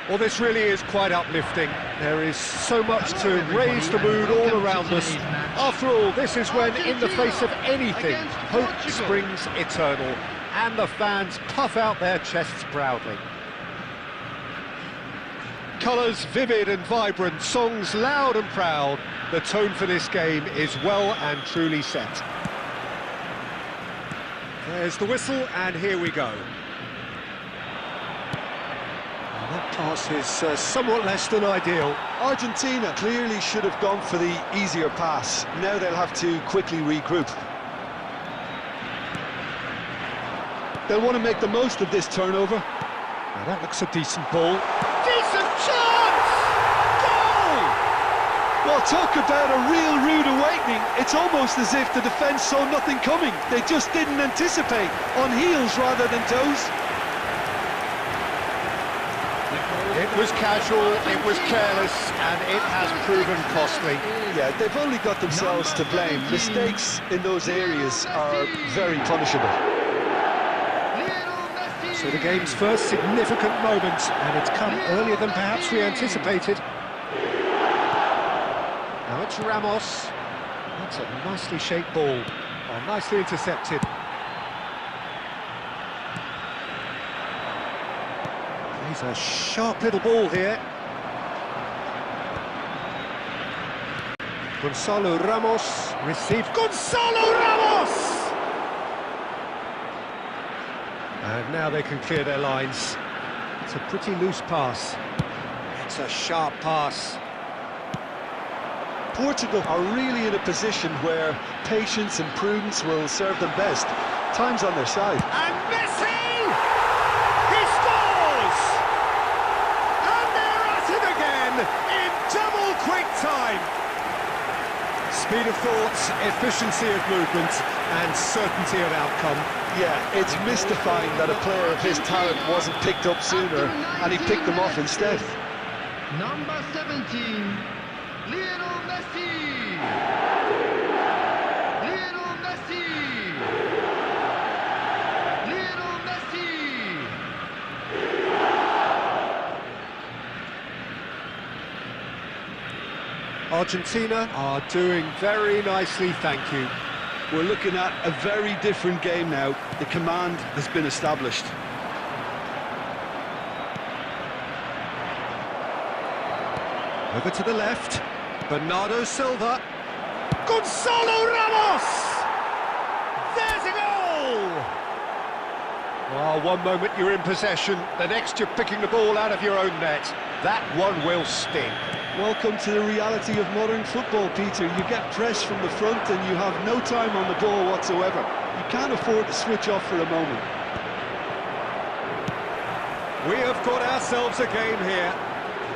Well, this really is quite uplifting. There is so much to raise the mood all around us. After all, this is when, in the face of anything, hope springs eternal, and the fans puff out their chests proudly. Colours vivid and vibrant, songs loud and proud. The tone for this game is well and truly set. There's the whistle, and here we go. That pass is somewhat less than ideal. Argentina clearly should have gone for the easier pass. Now they'll have to quickly regroup. They'll want to make the most of this turnover. Now that looks a decent ball. Decent chance! Goal! Well, talk about a real rude awakening. It's almost as if the defence saw nothing coming. They just didn't anticipate. On heels rather than toes. It was casual, it was careless, and it has proven costly. Yeah, they've only got themselves to blame. Mistakes in those areas are very punishable. So the game's first significant moment, and it's come earlier than perhaps we anticipated. Now it's Ramos. That's a nicely shaped ball. Oh, nicely intercepted. He's a sharp little ball here. Gonzalo Ramos received. Gonzalo Ramos! And now they can clear their lines. It's a pretty loose pass. It's a sharp pass. Portugal are really in a position where patience and prudence will serve them best. Time's on their side. And Messi! He scores! And they're at it again in double quick time. Speed of thought, efficiency of movement, and certainty of outcome. Yeah, it's mystifying that a player of his talent wasn't picked up sooner, and he picked them off instead. Number 17, Lionel Messi! Lionel Messi! Lionel Messi! Argentina are doing very nicely, thank you. We're looking at a very different game now. The command has been established. Over to the left, Bernardo Silva. Gonzalo Ramos! There's a goal! Well, one moment you're in possession, the next you're picking the ball out of your own net. That one will sting. Welcome to the reality of modern football, Peter. You get pressed from the front and you have no time on the ball whatsoever. You can't afford to switch off for a moment. We have got ourselves a game here.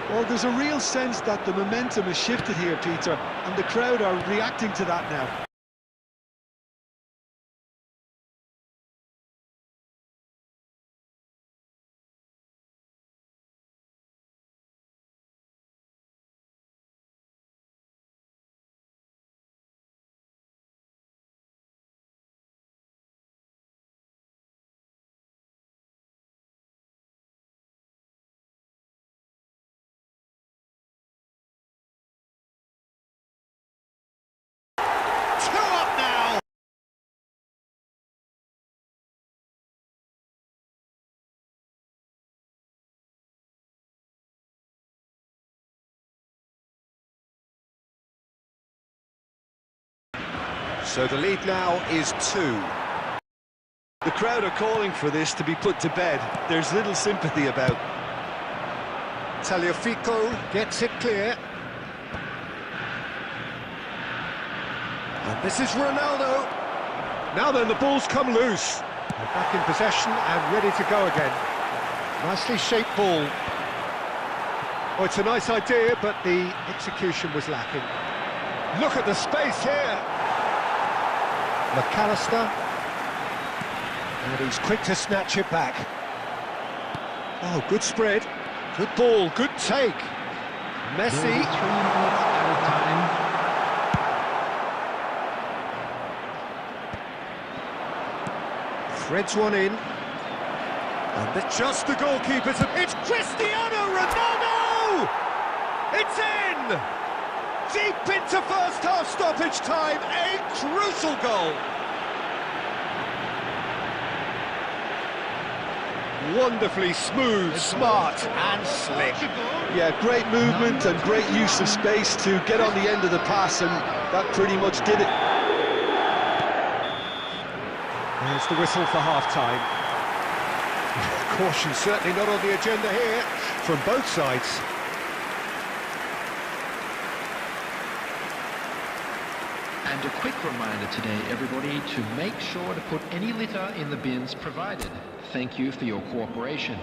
Well, there's a real sense that the momentum has shifted here, Peter, and the crowd are reacting to that now. So the lead now is 2. The crowd are calling for this to be put to bed. There's little sympathy about. Tagliafico gets it clear. And this is Ronaldo. Now then, the ball's come loose. They're back in possession and ready to go again. Nicely shaped ball. Oh, it's a nice idea, but the execution was lacking. Look at the space here. McAllister, and he's quick to snatch it back. Oh, good spread, good ball, good take. Messi. Threads one in. And just the goalkeeper to... It's Cristiano Ronaldo! It's in! Deep into first half stoppage time, a crucial goal. Wonderfully smooth, smart and slick. Yeah, great movement and great use of space to get on the end of the pass, and that pretty much did it. There's the whistle for half-time. Caution certainly not on the agenda here from both sides. And a quick reminder today, everybody, to make sure to put any litter in the bins provided. Thank you for your cooperation.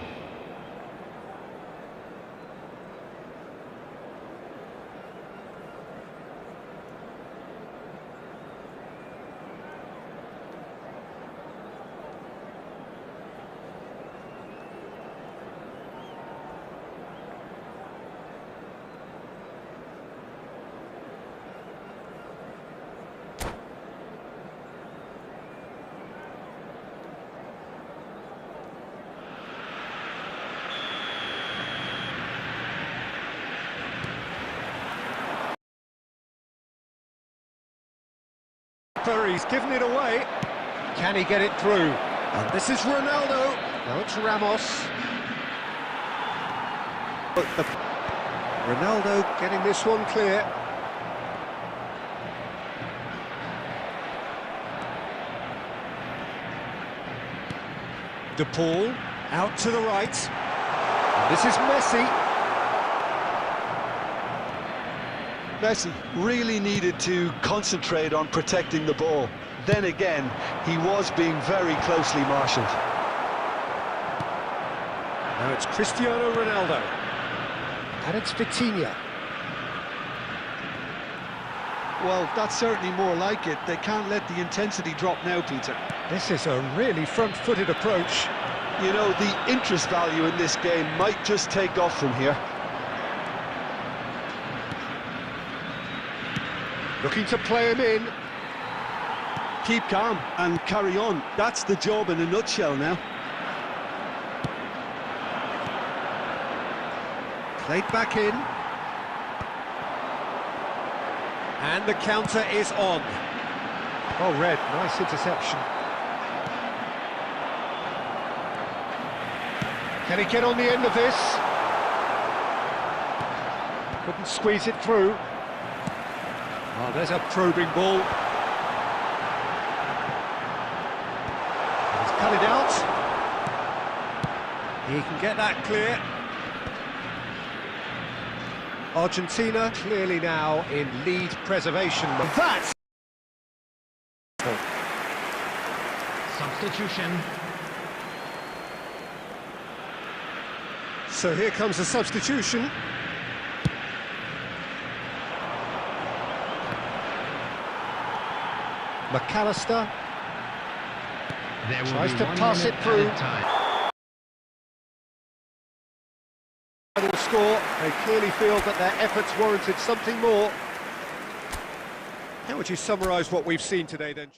He's given it away. Can he get it through? And this is Ronaldo. Now it's Ramos. But Ronaldo getting this one clear. De Paul out to the right. And this is Messi. Messi really needed to concentrate on protecting the ball. Then again, he was being very closely marshalled. Now it's Cristiano Ronaldo. And it's Vitinha. Well, that's certainly more like it. They can't let the intensity drop now, Peter. This is a really front-footed approach. You know, the interest value in this game might just take off from here. Looking to play him in. Keep calm and carry on. That's the job in a nutshell now. Played back in. And the counter is on. Oh, Red, nice interception. Can he get on the end of this? Couldn't squeeze it through. Oh, there's a probing ball. He's cut it out. He can get that clear. Argentina clearly now in lead preservation. That's... Substitution. So here comes the substitution. McAllister tries to pass it through. Final score, they clearly feel that their efforts warranted something more. How would you summarise what we've seen today then?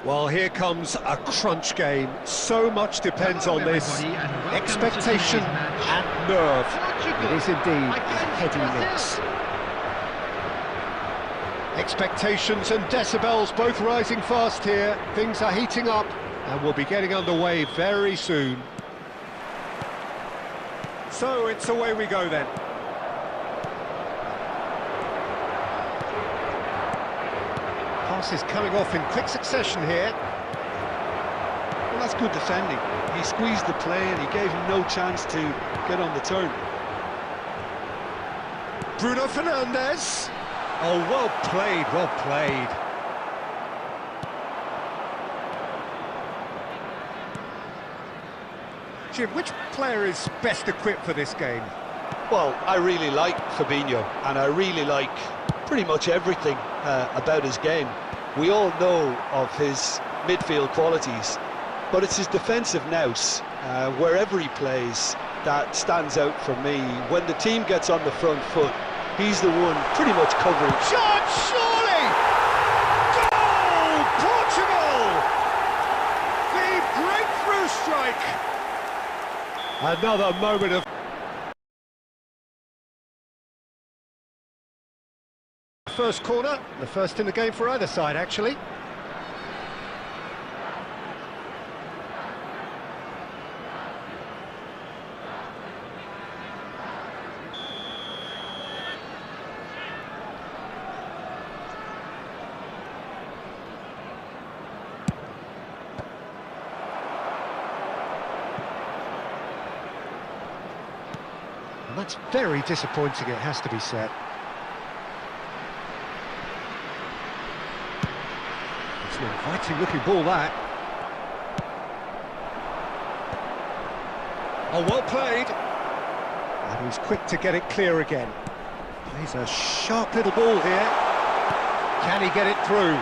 Well, here comes a crunch game. So much depends Hello, on this. everybody, and welcome to Expectation today's match. and nerve. Portugal It is indeed a against heady Brazil. mix. Expectations and decibels both rising fast here. Things are heating up and we'll be getting underway very soon. So it's away we go then. Passes coming off in quick succession here. Well, that's good defending. He squeezed the play and he gave him no chance to get on the turn. Bruno Fernandes. Oh, well played, well played. Jim, which player is best equipped for this game? Well, I really like Fabinho, and I really like pretty much everything about his game. We all know of his midfield qualities, but it's his defensive nous, wherever he plays, that stands out for me. When the team gets on the front foot, he's the one pretty much covering. Shot, surely! Goal! Portugal! The breakthrough strike! Another moment of... First corner, the first in the game for either side, actually. And that's very disappointing, it has to be said. It's an inviting looking ball, that. Oh, well played. And he's quick to get it clear again. Plays a sharp little ball here. Can he get it through?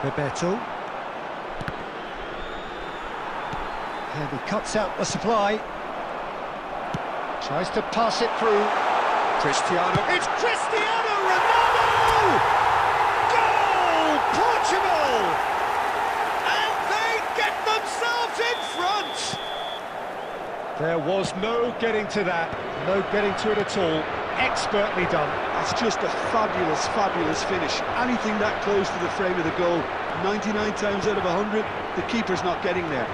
Bebeto. And he cuts out the supply. Tries to pass it through. Cristiano. It's Cristiano Ronaldo! Goal! Portugal! And they get themselves in front! There was no getting to that. No getting to it at all. Expertly done. That's just a fabulous, fabulous finish. Anything that close to the frame of the goal, 99 times out of 100, the keeper's not getting there.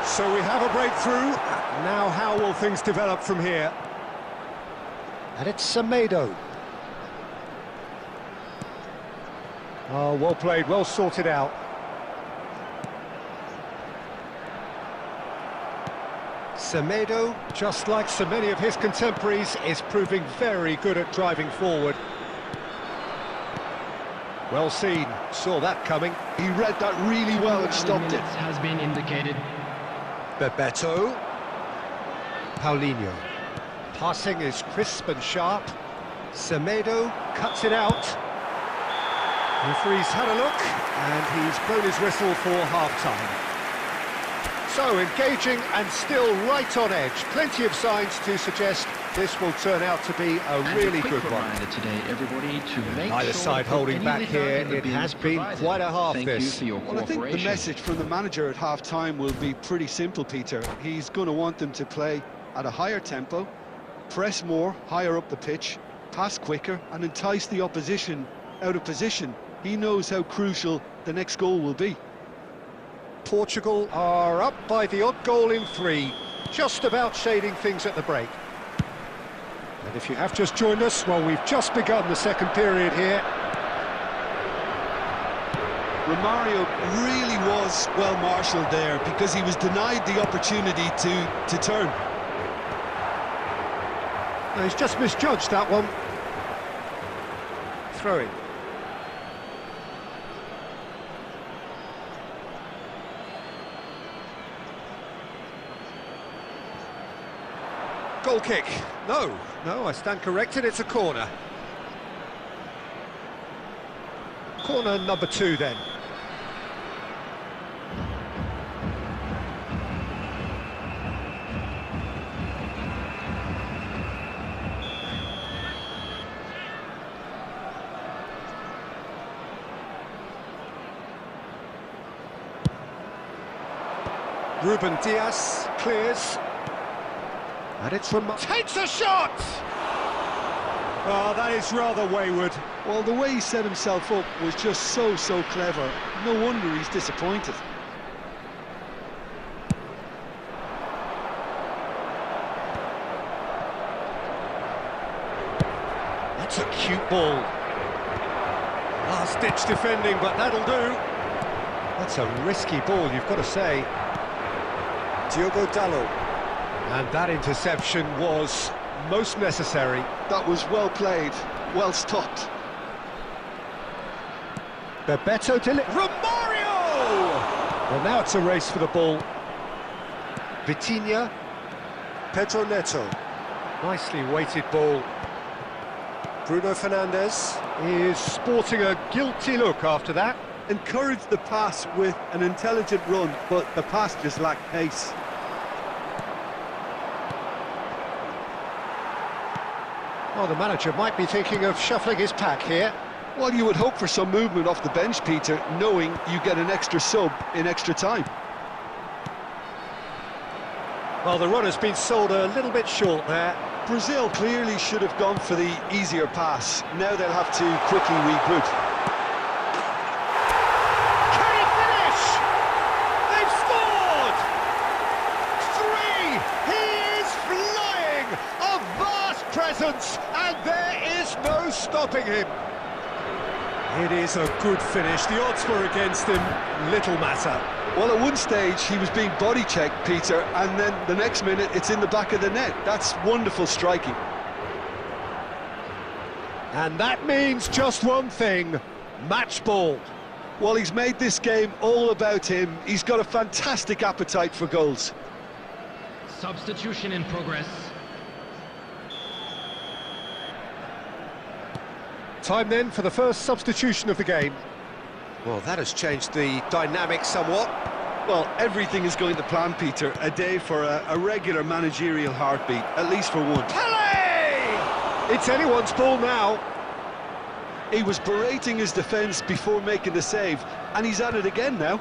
So we have a breakthrough. Now how will things develop from here? And it's Semedo. Oh, well played, well sorted out. Semedo, just like so many of his contemporaries, is proving very good at driving forward. Well seen, saw that coming. He read that really well and stopped it. Has been indicated. Bebeto. Paulinho. Passing is crisp and sharp. Semedo cuts it out. Referee's had a look, and he's blown his whistle for half-time. So, engaging and still right on edge. Plenty of signs to suggest this will turn out to be a really good one. Reminder today, everybody, to make Neither sure side to put holding any back litter here. in the It bins has been provided. quite a half, Thank this. you for your Well, I think the cooperation. message from the manager at half-time will be pretty simple, Peter. He's going to want them to play at a higher tempo, press more, higher up the pitch, pass quicker, and entice the opposition out of position. He knows how crucial the next goal will be. Portugal are up by the odd goal in 3, just about shading things at the break. And if you have just joined us, well, we've just begun the second period here. Romario really was well marshalled there because he was denied the opportunity to turn. No, he's just misjudged that one. Throw in. Goal kick. No, I stand corrected, it's a corner. Corner number 2 then. Ruben Diaz clears. And it's from... Takes a shot! Oh, that is rather wayward. Well, the way he set himself up was just so clever. No wonder he's disappointed. That's a cute ball. Last-ditch defending, but that'll do. That's a risky ball, you've got to say. Diogo Dalot. And that interception was most necessary. That was well played, well stopped. Bebeto Romario! Well, now it's a race for the ball. Vitinha. Pedro Neto. Nicely weighted ball. Bruno Fernandes is sporting a guilty look after that. Encouraged the pass with an intelligent run, but the pass just lacked pace. Well, the manager might be thinking of shuffling his pack here. Well, you would hope for some movement off the bench, Peter, knowing you get an extra sub in extra time. Well, the run has been sold a little bit short there. Brazil clearly should have gone for the easier pass. Now they'll have to quickly regroup. Can he finish? They've scored! 3! He is flying! A vast presence, and there is no stopping him. It is a good finish. The odds were against him. Little matter. Well, at one stage he was being body checked, Peter, and then the next minute it's in the back of the net. That's wonderful striking. And that means just one thing: match ball. Well, he's made this game all about him. He's got a fantastic appetite for goals. Substitution in progress. Time then for the first substitution of the game. Well, that has changed the dynamic somewhat. Well, everything is going to plan, Peter. A day for a regular managerial heartbeat, at least for one. Pele! It's anyone's ball now. He was berating his defence before making the save, and he's at it again now.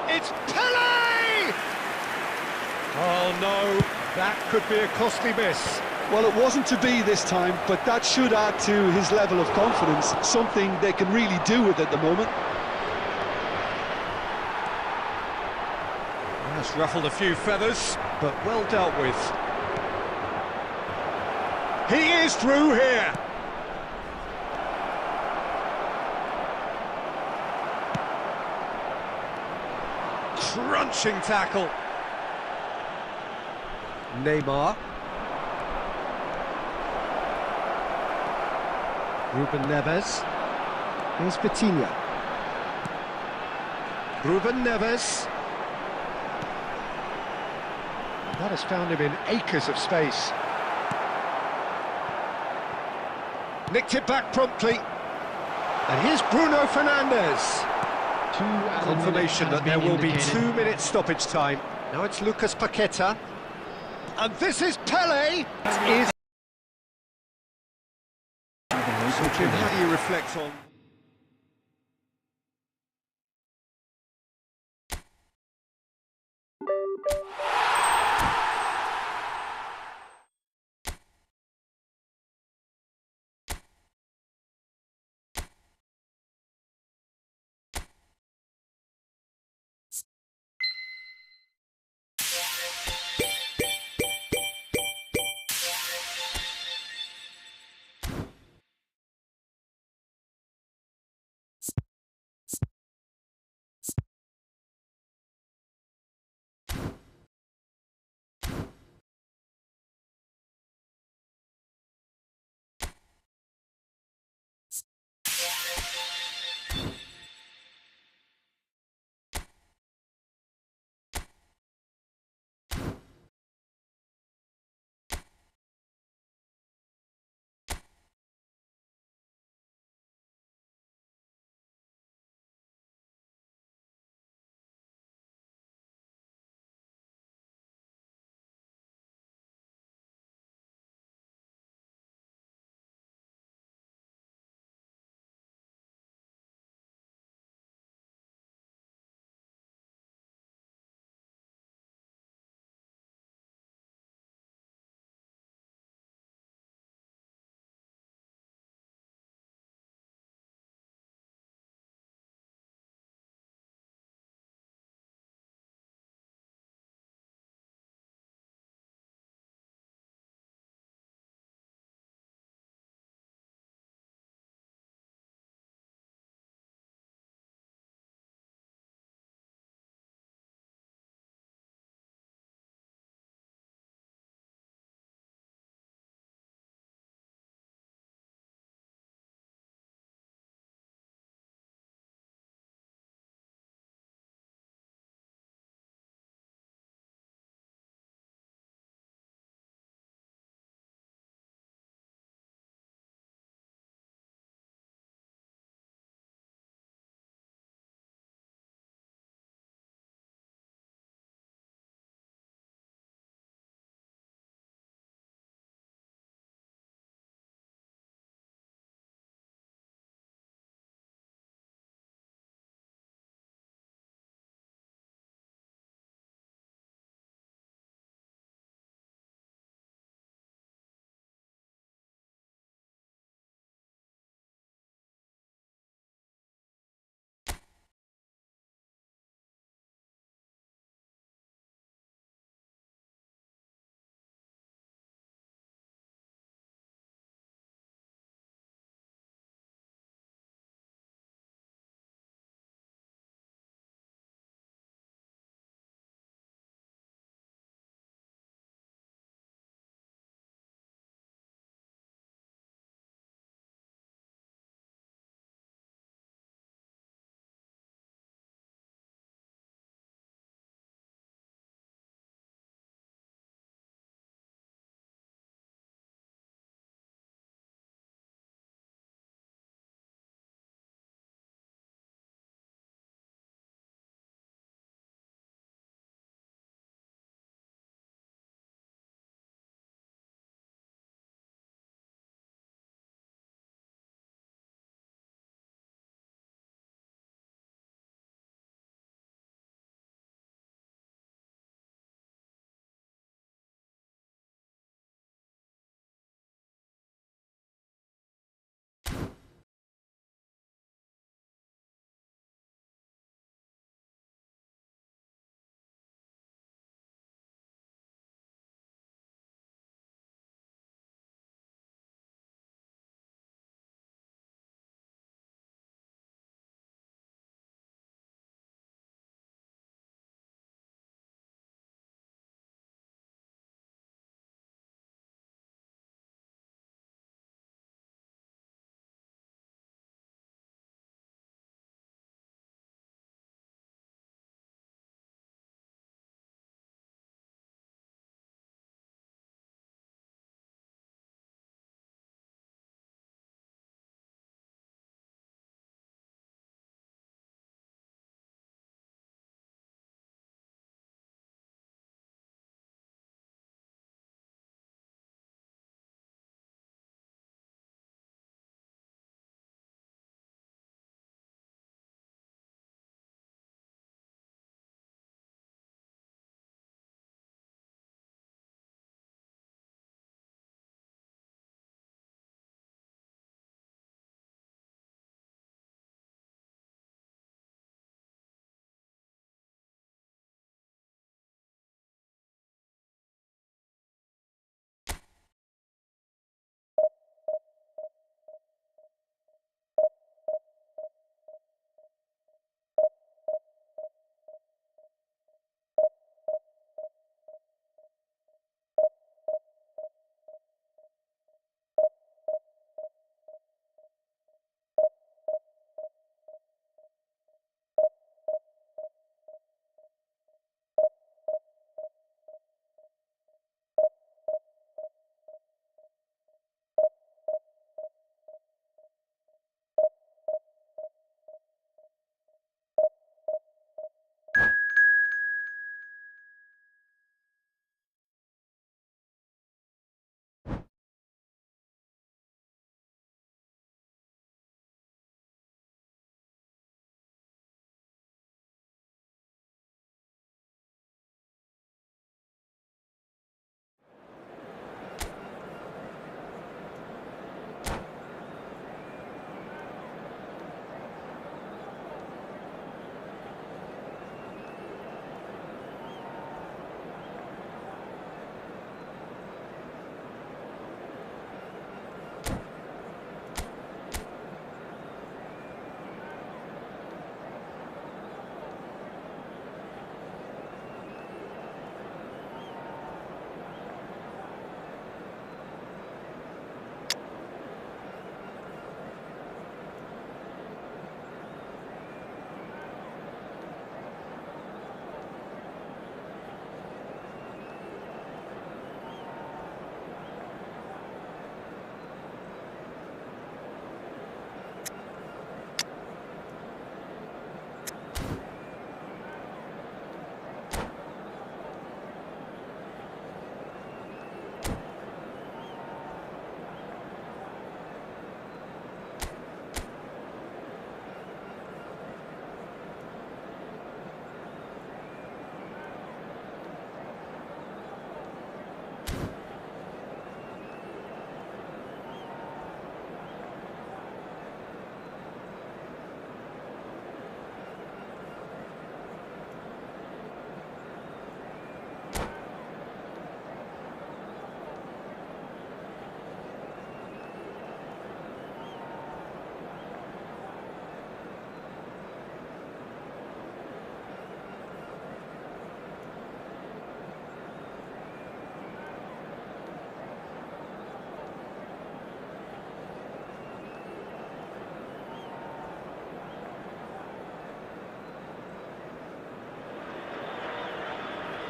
It's Pele! Oh no, that could be a costly miss. Well, it wasn't to be this time, but that should add to his level of confidence, something they can really do with at the moment. That's ruffled a few feathers, but well dealt with. He is through here. Crunching tackle. Neymar. Ruben Neves. Here's Vitinha. Ruben Neves. That has found him in acres of space. Nicked it back promptly. And here's Bruno Fernandes. Confirmation that there will be 2 minutes stoppage time. Now it's Lucas Paqueta. And this is Pele. How do you reflect on...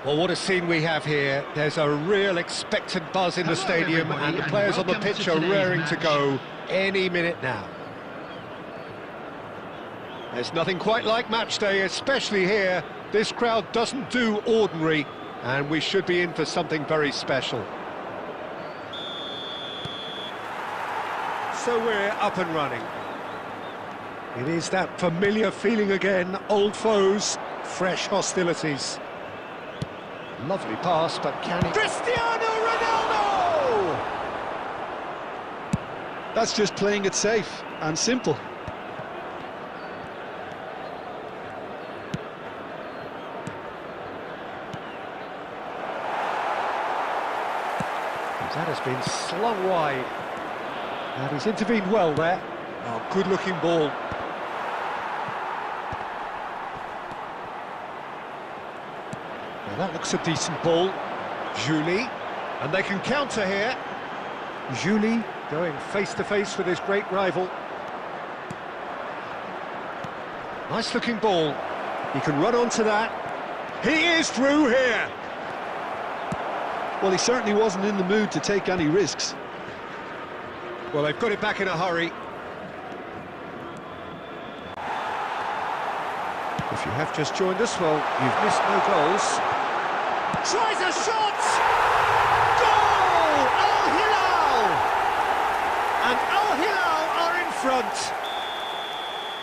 Well, what a scene we have here. There's a real expectant buzz in the Hello, stadium, everybody, and the and players on the welcome pitch to are today's raring to match. go any minute now. There's nothing quite like match day, especially here. This crowd doesn't do ordinary, and we should be in for something very special. So we're up and running. It is that familiar feeling again, old foes, fresh hostilities. Lovely pass, but can he... Cristiano Ronaldo! That's just playing it safe and simple. That has been slung wide. And he's intervened well there. Oh, good-looking ball. Now that looks a decent ball. Julie. And they can counter here. Julie going face-to-face with his great rival. Nice-looking ball. He can run onto that. He is through here. Well, he certainly wasn't in the mood to take any risks. Well, they've got it back in a hurry. If you have just joined us, well, you've missed no goals. Tries a shot! Goal! Al Hilal! And Al Hilal are in front.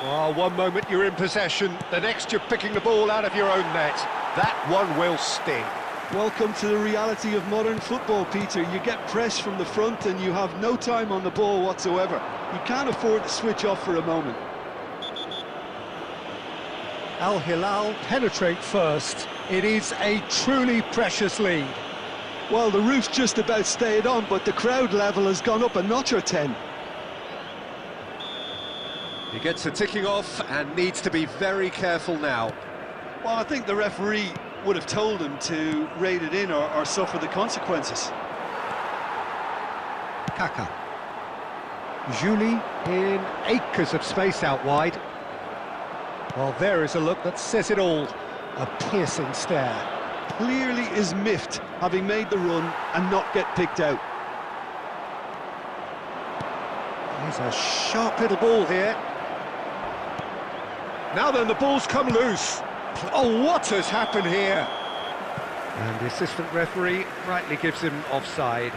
Well, one moment you're in possession, the next you're picking the ball out of your own net. That one will sting. Welcome to the reality of modern football, Peter. You get press from the front and you have no time on the ball whatsoever. You can't afford to switch off for a moment. Al Hilal penetrate first. It is a truly precious lead. Well, the roof's just about stayed on, but the crowd level has gone up a notch or 10. He gets a ticking off and needs to be very careful now. Well, I think the referee would have told him to rate it in or suffer the consequences. Kaka. Julie in acres of space out wide. Well, there is a look that says it all. A piercing stare. Clearly is miffed, having made the run and not get picked out. There's a sharp little ball here. Now then, the ball's come loose. Oh, what has happened here? And the assistant referee rightly gives him offside.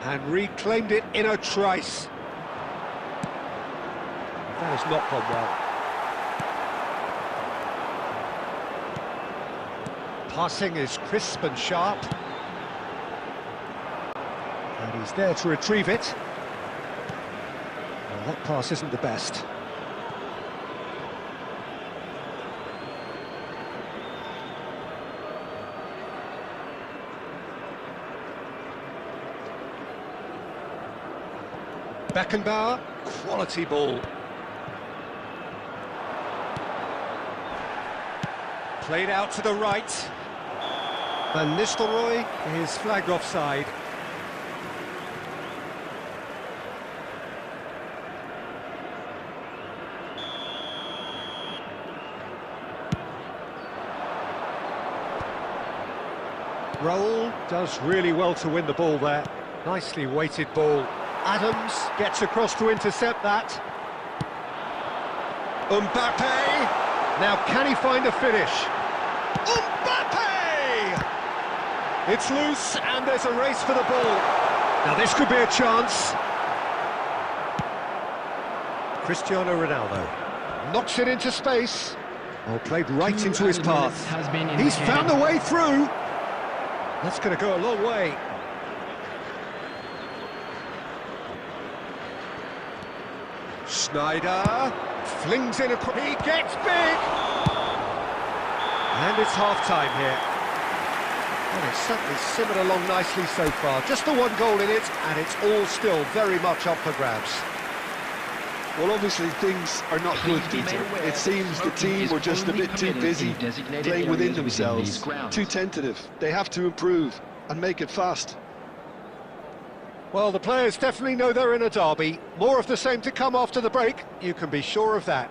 And reclaimed it in a trice. That has not gone well. Passing is crisp and sharp. And he's there to retrieve it. Well, that pass isn't the best. Beckenbauer, quality ball. Played out to the right. Van Nistelrooy is flagged offside. Raul does really well to win the ball there. Nicely weighted ball. Adams gets across to intercept that. Mbappe! Now can he find a finish? Mbappe! It's loose and there's a race for the ball. Now this could be a chance. Cristiano Ronaldo knocks it into space. Oh, played right into his path. He's found a way through. That's going to go a long way. Schneider flings in a... He gets big! And it's half-time here. And it's certainly simmered along nicely so far. Just the one goal in it, and it's all still very much up for grabs. Well, obviously things are not good, Peter. It seems the team were just a bit too busy playing within themselves, too tentative. They have to improve and make it fast. Well, the players definitely know they're in a derby. More of the same to come after the break, you can be sure of that.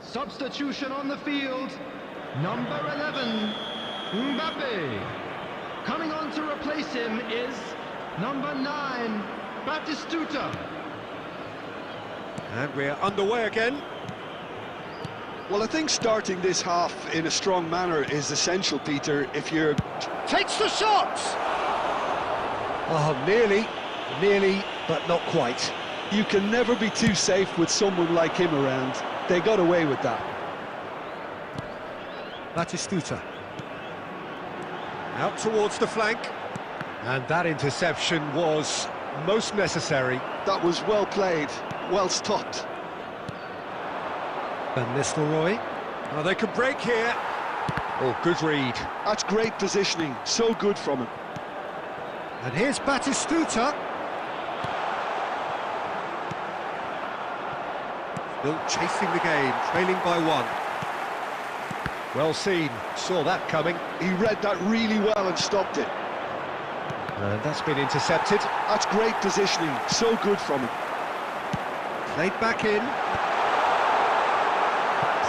Substitution on the field. Number 11, Mbappe. Coming on to replace him is number 9, Batistuta. And we're underway again. Well, I think starting this half in a strong manner is essential, Peter, if you're... Takes the shot! Oh, nearly, but not quite. You can never be too safe with someone like him around. They got away with that. Batistuta. Out towards the flank. And that interception was most necessary. That was well played, well stopped. Van Nistelrooy. Oh, they could break here. Oh, good read. That's great positioning, so good from him. And here's Batistuta. Still chasing the game, trailing by 1. Well seen, saw that coming. He read that really well and stopped it. And that's been intercepted. That's great positioning, so good from him. Played back in.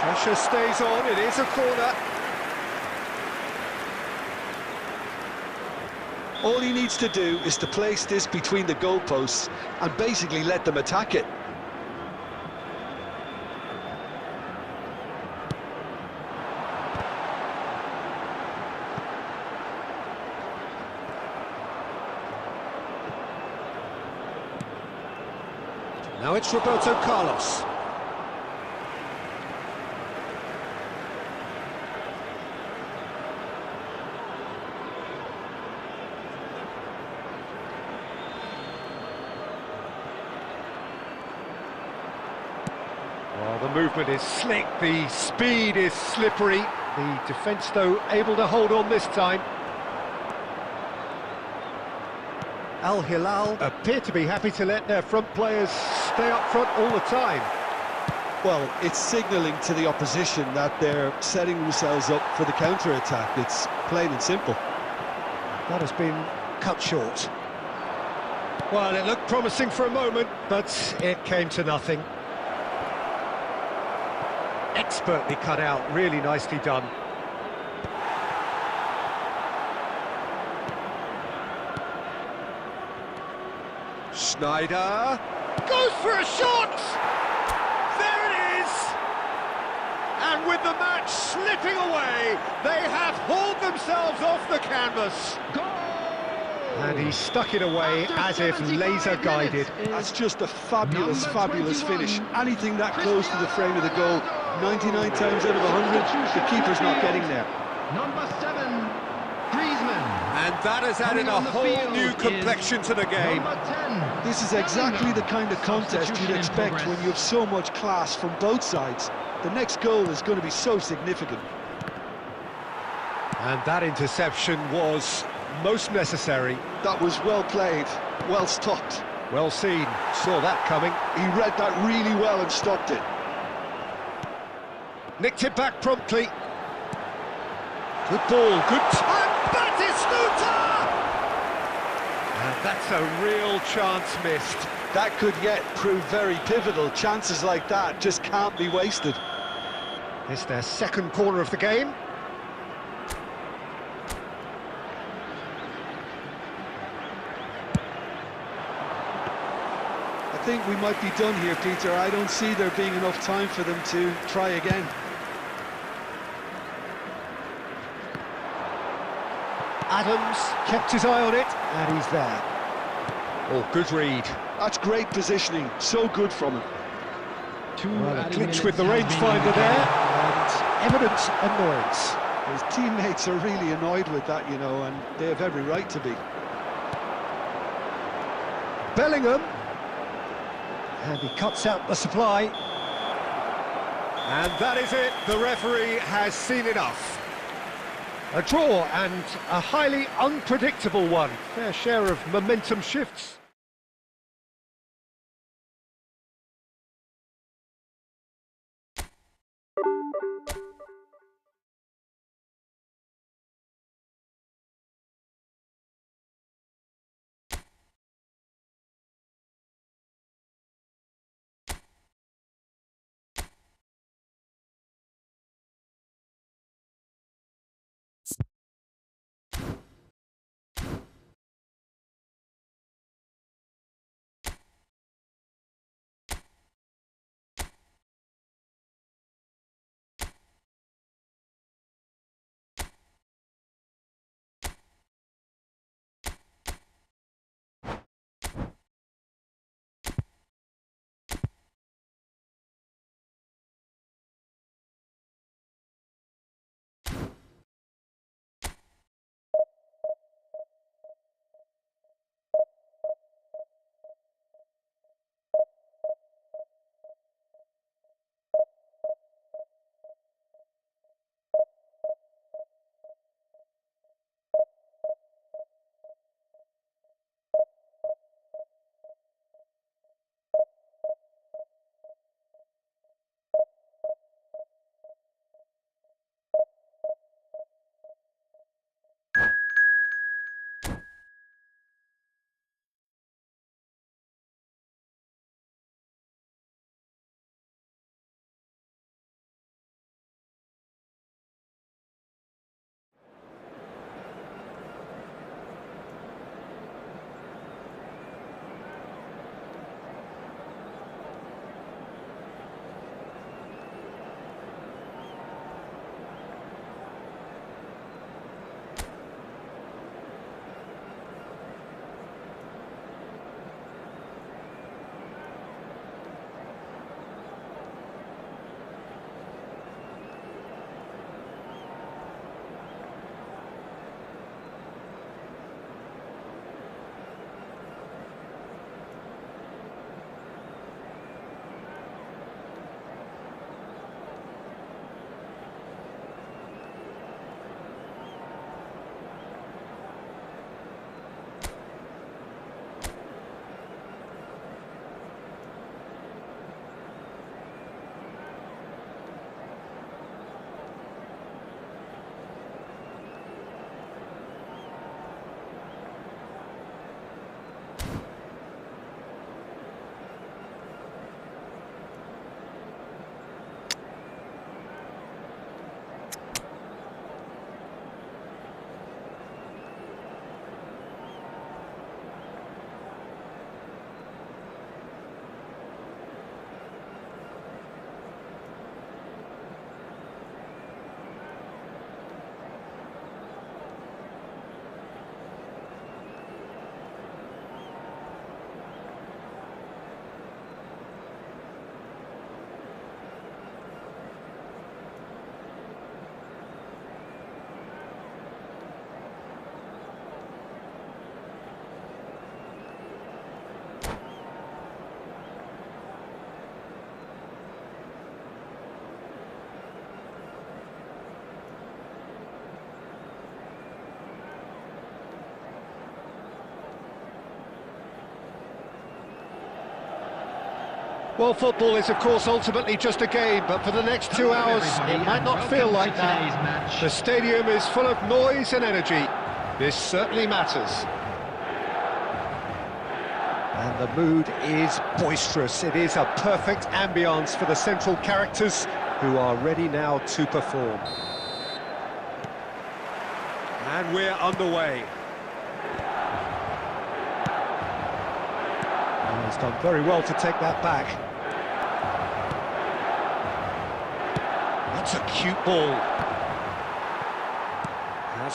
Pressure stays on, it is a corner. All he needs to do is to place this between the goalposts and basically let them attack it. Now it's Roberto Carlos. Well, the movement is slick, the speed is slippery. The defence, though, able to hold on this time. Al Hilal appear to be happy to let their front players stay up front all the time. Well, it's signalling to the opposition that they're setting themselves up for the counter-attack. It's plain and simple. That has been cut short. Well, it looked promising for a moment, but it came to nothing. Expertly cut out, really nicely done. Schneider goes for a shot! There it is! And with the match slipping away, they have hauled themselves off the canvas. Goal! And he stuck it away as if laser-guided. That's just a fabulous finish. Anything that close to the frame of the goal, 99 times out of 100, the keeper's not getting there. Number 7, Griezmann. And that has added a whole new complexion to the game. Number 10. This is exactly the kind of contest you'd expect when you have so much class from both sides. The next goal is going to be so significant. And that interception was most necessary. That was well played, well stopped. Well seen, saw that coming. He read that really well and stopped it. Nicked it back promptly. Good ball, good time. Batistuta! And that's a real chance missed. That could yet prove very pivotal. Chances like that just can't be wasted. It's their second corner of the game. I think we might be done here, Peter. I don't see there being enough time for them to try again. Adams kept his eye on it, and he's there. Oh, good read. That's great positioning, so good from him. Well, a glitch with the rangefinder there, and evident annoyance. His teammates are really annoyed with that, you know, and they have every right to be. Bellingham. And he cuts out the supply. And that is it. The referee has seen enough. A draw, and a highly unpredictable one. Fair share of momentum shifts. Well, football is, of course, ultimately just a game, but for the next 2 hours, it might not feel like that. The stadium is full of noise and energy. This certainly matters. And the mood is boisterous. It is a perfect ambience for the central characters who are ready now to perform. And we're underway. And he's done very well to take that back. That's a cute ball. Has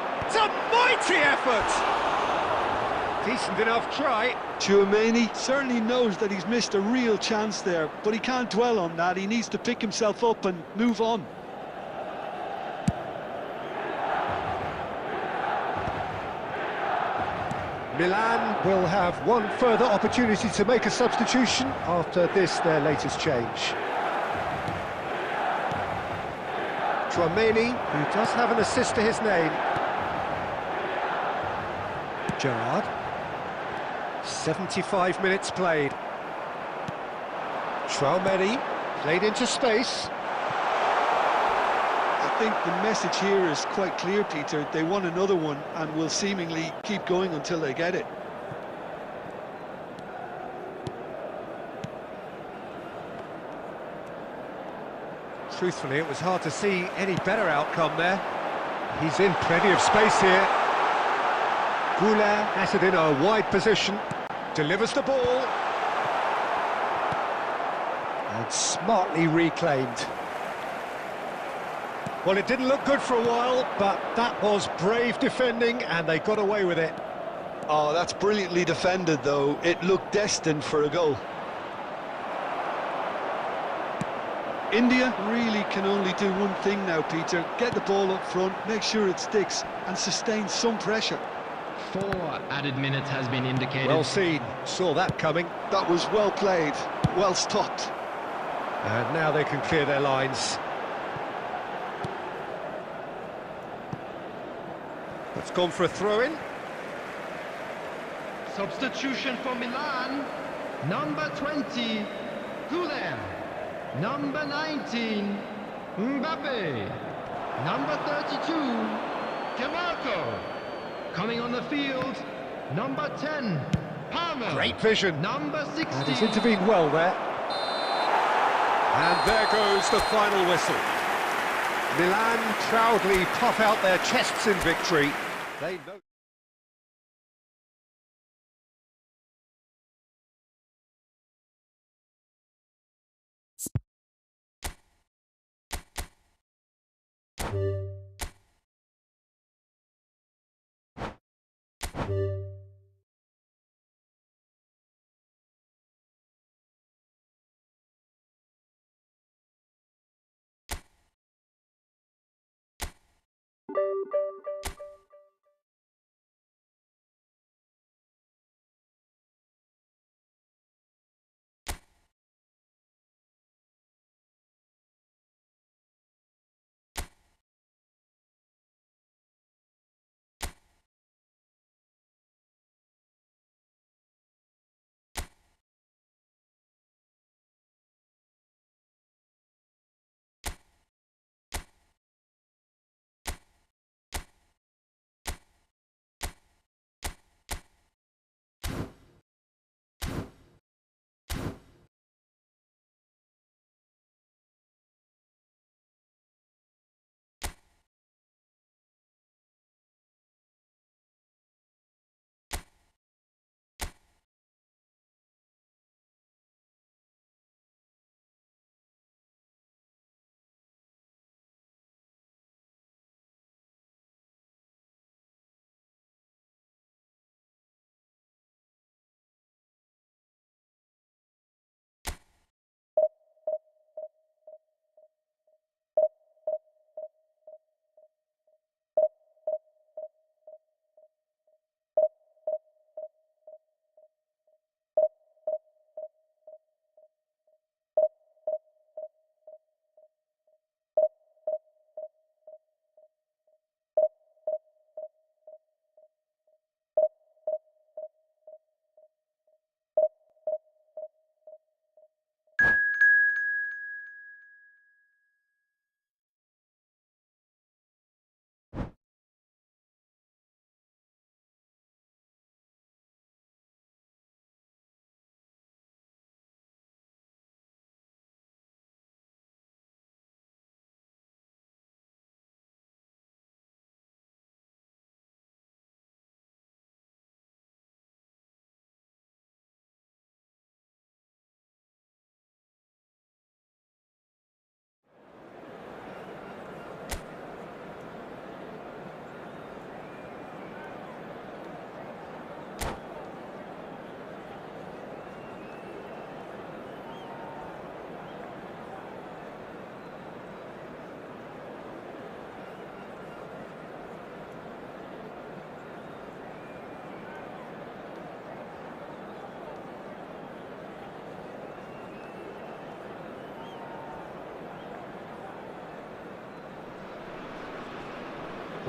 That's a mighty effort! Decent enough try. Tchouaméni certainly knows that he's missed a real chance there, but he can't dwell on that. He needs to pick himself up and move on. Milan will have one further opportunity to make a substitution after this, their latest change. Tchouaméni, who does have an assist to his name. Gerrard. 75 minutes played. Tchouaméni played into space. I think the message here is quite clear, Peter. They want another one and will seemingly keep going until they get it. Truthfully, it was hard to see any better outcome there. He's in plenty of space here. Goulart has it in a wide position, delivers the ball. And smartly reclaimed. Well, it didn't look good for a while, but that was brave defending, and they got away with it. Oh, that's brilliantly defended, though. It looked destined for a goal. India really can only do one thing now, Peter. Get the ball up front, make sure it sticks, and sustain some pressure. 4 added minutes has been indicated. Well seen, saw that coming. That was well played, well stopped. And now they can clear their lines. It's gone for a throw-in. Substitution for Milan. Number 20, Goulart. Number 19, Mbappe. Number 32, Camargo. Coming on the field, number 10, Palmer. Great vision. Number 60. And he's intervened well there. And there goes the final whistle. Milan proudly puff out their chests in victory. They know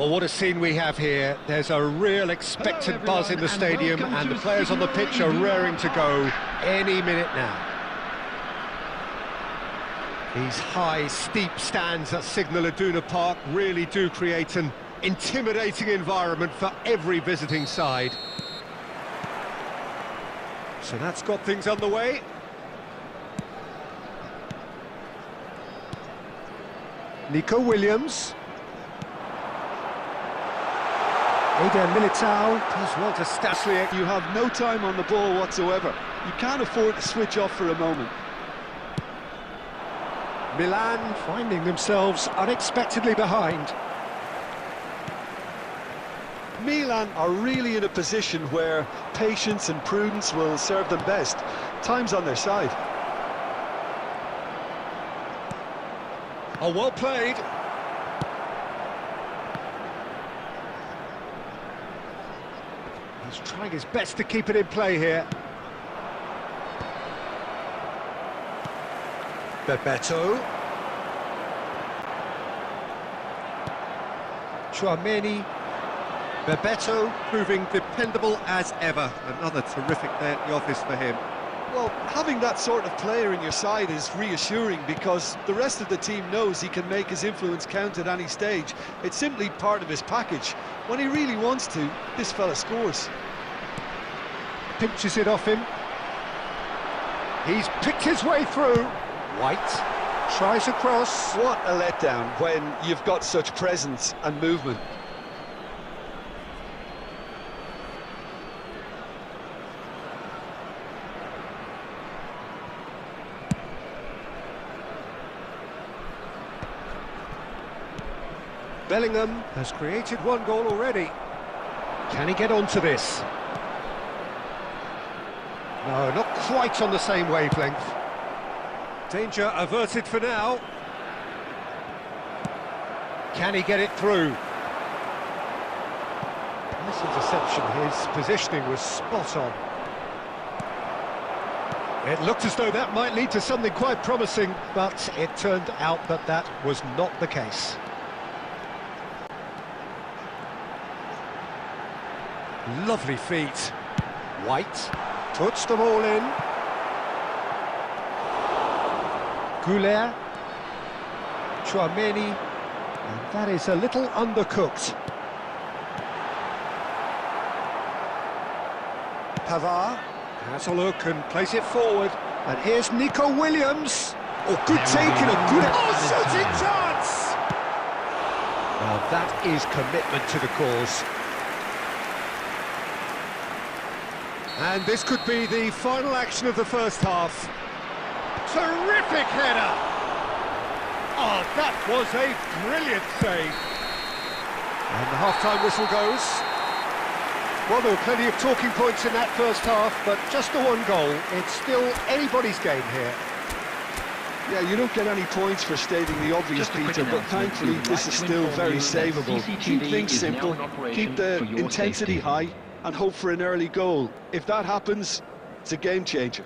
Well, what a scene we have here. There's a real expectant buzz in the stadium, and the players on the pitch are raring to go any minute now. These high, steep stands at Signal Iduna Park really do create an intimidating environment for every visiting side. So that's got things underway. Nico Williams. Eder Militao does well to Staslier. You have no time on the ball whatsoever. You can't afford to switch off for a moment. Milan finding themselves unexpectedly behind. Milan are really in a position where patience and prudence will serve them best. Time's on their side. Oh, well played. He's trying his best to keep it in play here. Bebeto. Chouameni. Bebeto proving dependable as ever. Another terrific day at the office for him. Well, having that sort of player in your side is reassuring because the rest of the team knows he can make his influence count at any stage. It's simply part of his package. When he really wants to, this fella scores. Pinches it off him. He's picked his way through. White tries a cross. What a letdown when you've got such presence and movement. Bellingham has created one goal already. Can he get onto this? No, not quite on the same wavelength. Danger averted for now. Can he get it through? Nice interception. His positioning was spot on. It looked as though that might lead to something quite promising, but it turned out that that was not the case. Lovely feet. White puts them all in. Goulet. Chouameni. And that is a little undercooked. Pavard has a look and plays it forward. And here's Nico Williams. Oh, good take and a good... Oh, shooting chance! Well, that is commitment to the cause. And this could be the final action of the first half. Terrific header! Oh, that was a brilliant save. And the half-time whistle goes. Well, there were plenty of talking points in that first half, but just the one goal. It's still anybody's game here. Yeah, you don't get any points for stating the obvious, Peter, but thankfully this is still very savable. Keep things simple, keep the intensity high, and hope for an early goal. If that happens, it's a game changer.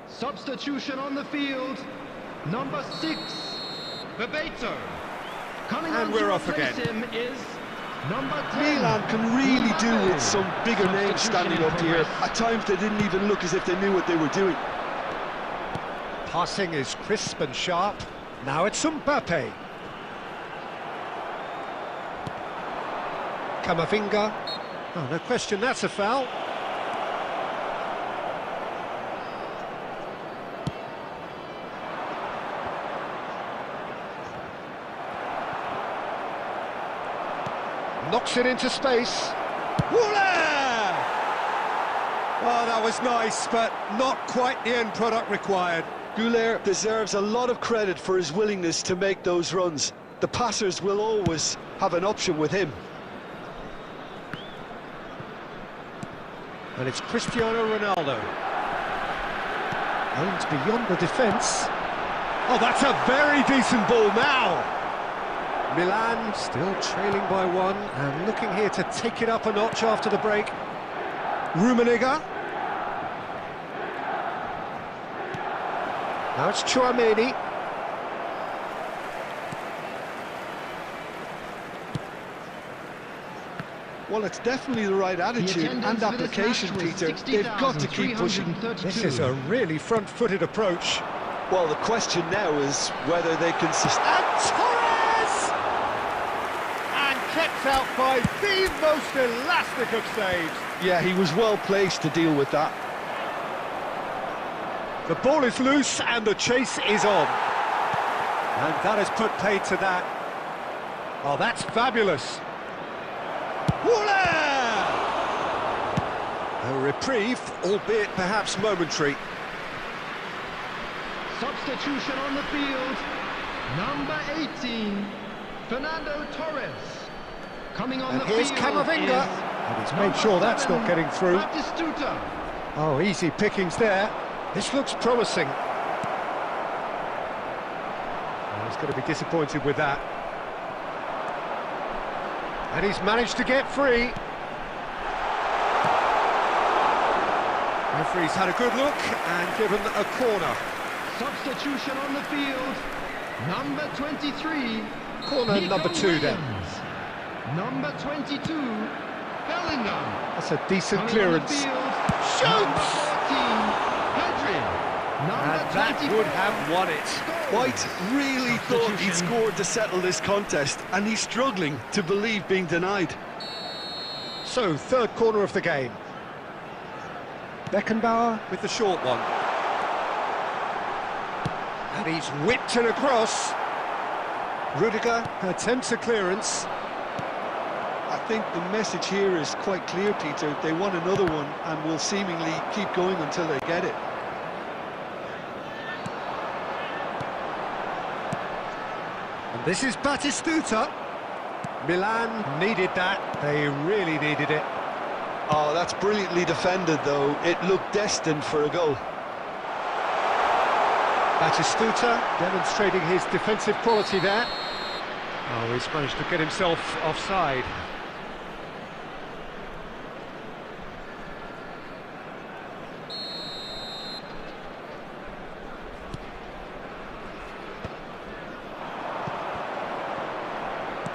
Substitution on the field, number 6, Bebeto. Coming and on we're to off replace again. him is number 10. Milan can really do with some bigger names standing up here. At times they didn't even look as if they knew what they were doing. Passing is crisp and sharp. Now it's Mbappe. Camavinga. Oh, no question, that's a foul. Knocks it into space. Woola! Oh, that was nice, but not quite the end product required. Goulet deserves a lot of credit for his willingness to make those runs. The passers will always have an option with him. And it's Cristiano Ronaldo. Aimed beyond the defence. Oh, that's a very decent ball now. Milan still trailing by one and looking here to take it up a notch after the break. Rummenigge. Now it's Chouameni. Well, it's definitely the right attitude and application, Peter. They've got to keep pushing. This is a really front-footed approach. Well, the question now is whether they can sustain... And Torres! And kept out by the most elastic of saves. Yeah, he was well placed to deal with that. The ball is loose and the chase is on. And that has put paid to that. Oh, that's fabulous. Voila! A reprieve, albeit perhaps momentary. Substitution on the field. Number 18, Fernando Torres. Coming on And the here's field Camavinga. And he's made sure that's not getting through. Batistuta. Oh, easy pickings there. This looks promising. Oh, he's going to be disappointed with that. And he's managed to get free. Referee's had a good look and given a corner. Substitution on the field. Number 23. Corner Nico number 2 then. Williams. Number 22. Bellingham. That's a decent Coming on the clearance. field, Shoots! Number 14. Pedri. Number And that 24. would have won it. White really thought he'd scored to settle this contest, and he's struggling to believe being denied. So, third corner of the game. Beckenbauer with the short one. And he's whipped it across. Rudiger attempts a clearance. I think the message here is quite clear, Peter. They want another one and will seemingly keep going until they get it. And this is Batistuta. Milan needed that. They really needed it. Oh, that's brilliantly defended, though. It looked destined for a goal. Batistuta demonstrating his defensive quality there. Oh, he's managed to get himself offside.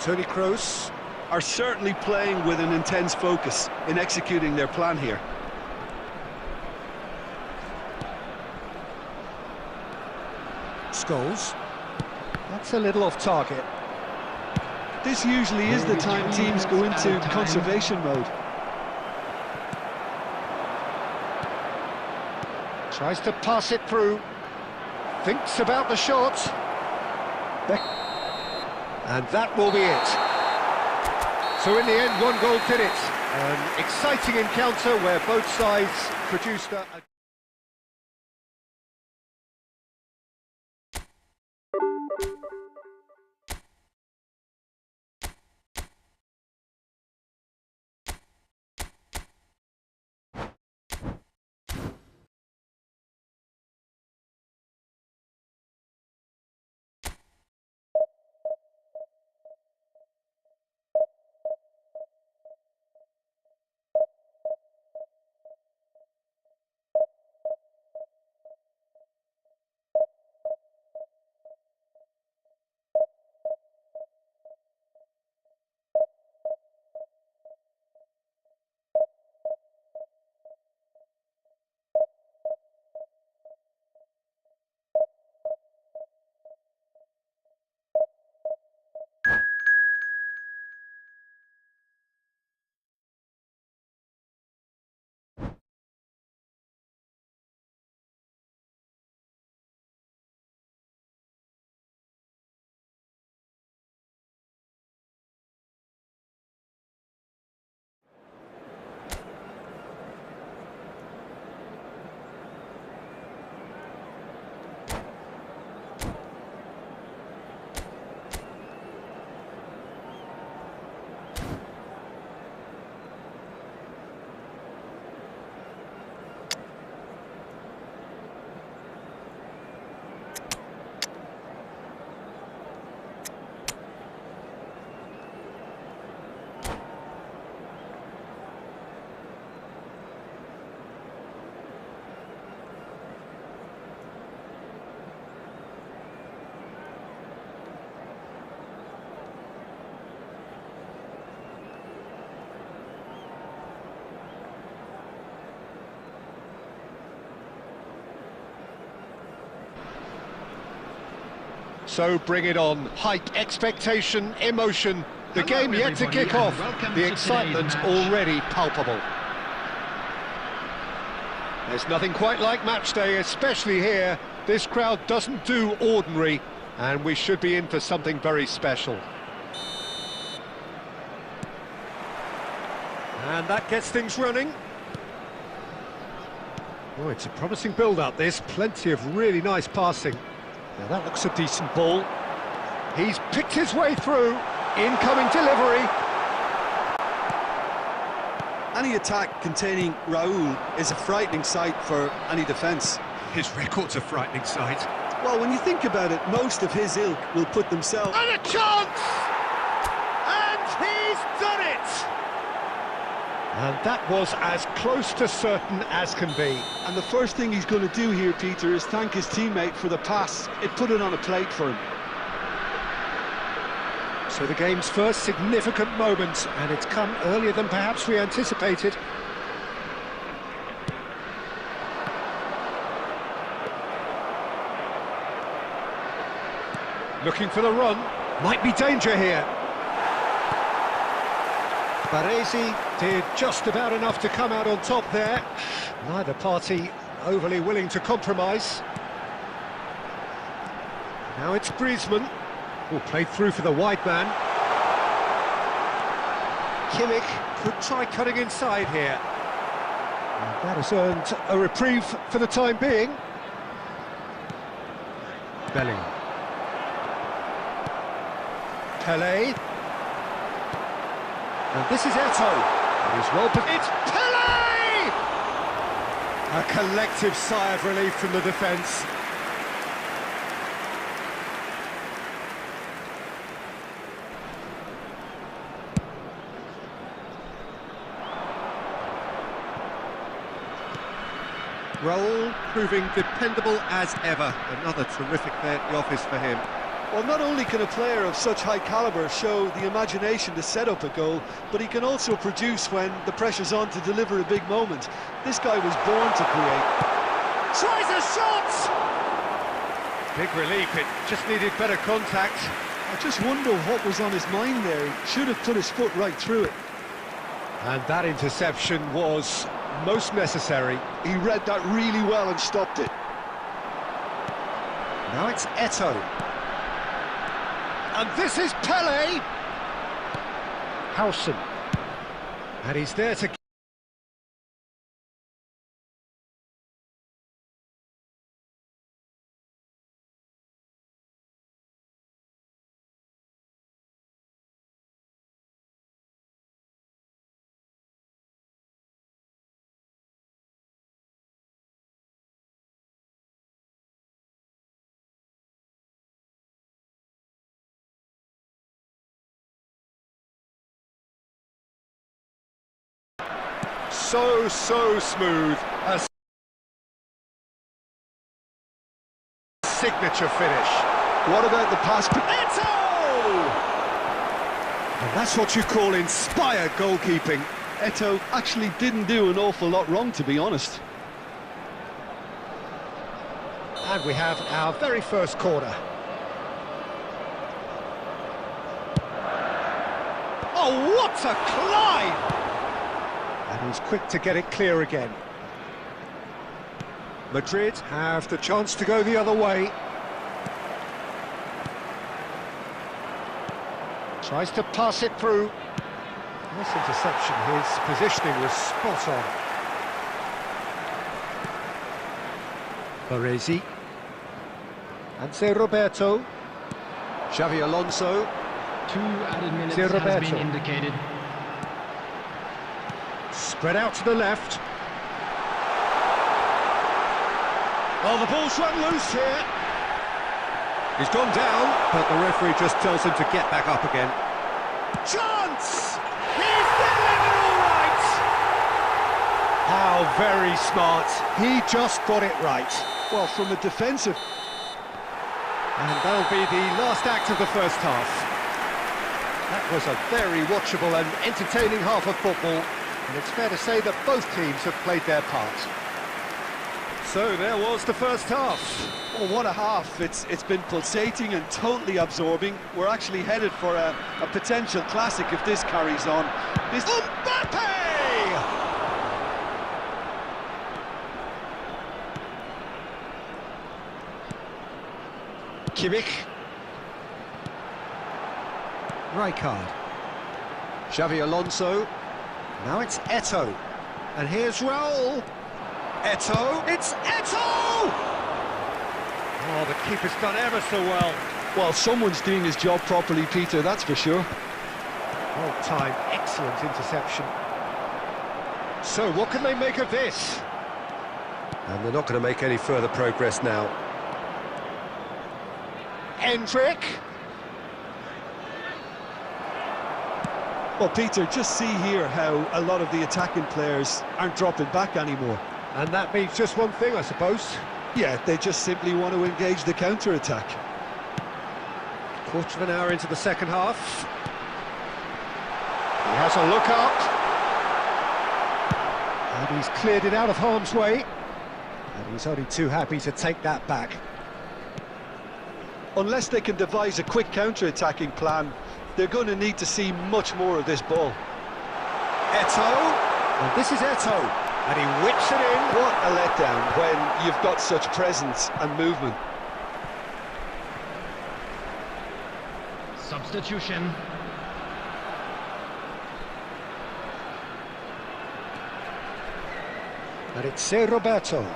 Toni Kroos. Are certainly playing with an intense focus in executing their plan here. Scholes. That's a little off target. This usually is the time teams go into conservation mode. Tries to pass it through. Thinks about the shot. And that will be it. So in the end, one goal did it. An exciting encounter where both sides produced a... So bring it on. Hype, expectation, emotion. The Hello, game yet to everybody, kick and off. welcome The to excitement today's match. already palpable. There's nothing quite like match day, especially here. This crowd doesn't do ordinary, and we should be in for something very special. And that gets things running. Oh, it's a promising build-up, this. Plenty of really nice passing. Now that looks a decent ball. He's picked his way through. Incoming delivery. Any attack containing Raul is a frightening sight for any defence. His record's a frightening sight. Well, when you think about it, most of his ilk will put themselves... And a chance! And he's done it! And that was as close to certain as can be. And the first thing he's going to do here, Peter, is thank his teammate for the pass. It put it on a plate for him. So the game's first significant moment, and it's come earlier than perhaps we anticipated. Looking for the run. Might be danger here. Baresi did just about enough to come out on top there. Neither party overly willing to compromise. Now it's Griezmann, who played through for the wide man. Kimmich could try cutting inside here. And that has earned a reprieve for the time being. Bellingham. Pelé. And this is Eto'o. He's well... It's Pelé! A collective sigh of relief from the defence. Raul proving dependable as ever. Another terrific day at the office for him. Well, not only can a player of such high calibre show the imagination to set up a goal, but he can also produce when the pressure's on to deliver a big moment. This guy was born to create. Tries a shot! Big relief, it just needed better contact. I just wonder what was on his mind there. He should have put his foot right through it. And that interception was most necessary. He read that really well and stopped it. Now it's Eto'o. And this is Pelé. Howson. And he's there to... So smooth. A signature finish. What about the pass? Eto'o! And that's what you call inspired goalkeeping. Eto'o actually didn't do an awful lot wrong, to be honest. And we have our very first corner. Oh, what a climb! And he's quick to get it clear again. Madrid have the chance to go the other way. Tries to pass it through. Nice interception, his positioning was spot on. Baresi. And Roberto. Xavi Alonso. 2 added minutes Zé has Roberto. been indicated. Spread out to the left. Oh, the ball's run loose here. He's gone down, but the referee just tells him to get back up again. Chance! He's delivered all right! How very smart. He just got it right. Well, from a defensive... And that'll be the last act of the first half. That was a very watchable and entertaining half of football. And it's fair to say that both teams have played their part. So there was the first half. Oh, what a half. It's been pulsating and totally absorbing. We're actually headed for a potential classic if this carries on. This Mbappe! Kimmich. Rijkaard. Xavi Alonso. Now it's Eto'o. And here's Raul. Eto'o. It's Eto'o! Oh, the keeper's done ever so well. Well, someone's doing his job properly, Peter, that's for sure. Well timed, excellent interception. So, what can they make of this? And they're not going to make any further progress now. Hendrick. Well, Peter, just see here how a lot of the attacking players aren't dropping back anymore. And that means just one thing, I suppose. Yeah, they just simply want to engage the counter-attack. Quarter of an hour into the second half. He has a look up. And he's cleared it out of harm's way. And he's only too happy to take that back. Unless they can devise a quick counter-attacking plan, they're going to need to see much more of this ball. Eto'o. And this is Eto'o. And he whips it in. What a letdown when you've got such presence and movement. Substitution. And it's Roberto.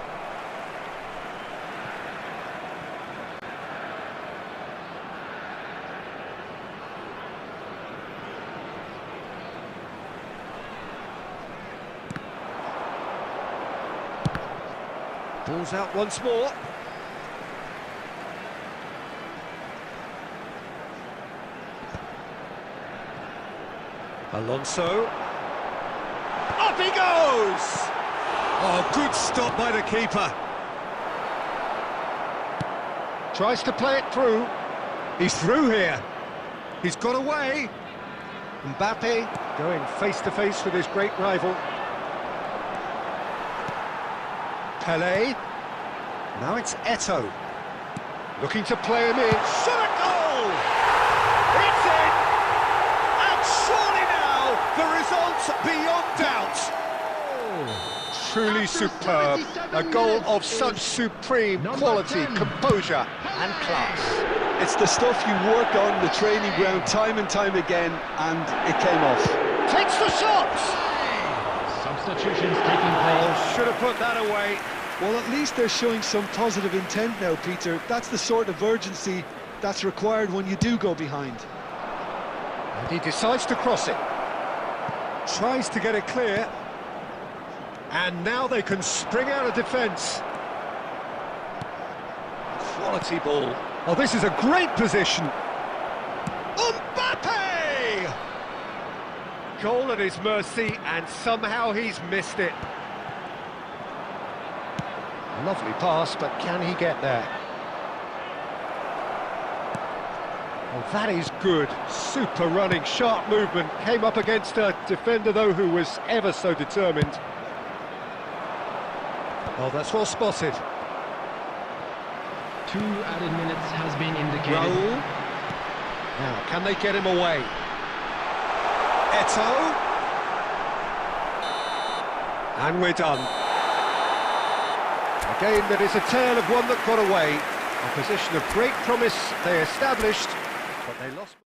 Ball's out once more. Alonso. Up he goes! Oh, good stop by the keeper. Tries to play it through. He's through here. He's got away. Mbappe going face-to-face with his great rival. Pelé. Now it's Eto'o. Looking to play him in. Shot a goal! It's in! And surely now, the result's beyond doubt. Oh, truly superb. A goal of such supreme quality, composure and class. It's the stuff you work on the training ground time and time again, and it came off. Takes the shot! Substitutions taking place. Oh, should have put that away. Well, at least they're showing some positive intent now, Peter. That's the sort of urgency that's required when you do go behind. And he decides to cross it. Tries to get it clear. And now they can spring out of defence. Quality ball. Oh, this is a great position. Mbappe! Goal at his mercy, and somehow he's missed it. Lovely pass, but can he get there? Well, that is good. Super running, sharp movement. Came up against a defender, though, who was ever so determined. Oh, that's well spotted. 2 added minutes has been indicated. Raul. Now, can they get him away? Eto'o. And we're done. A game that is a tale of one that got away. A position of great promise they established, but they lost.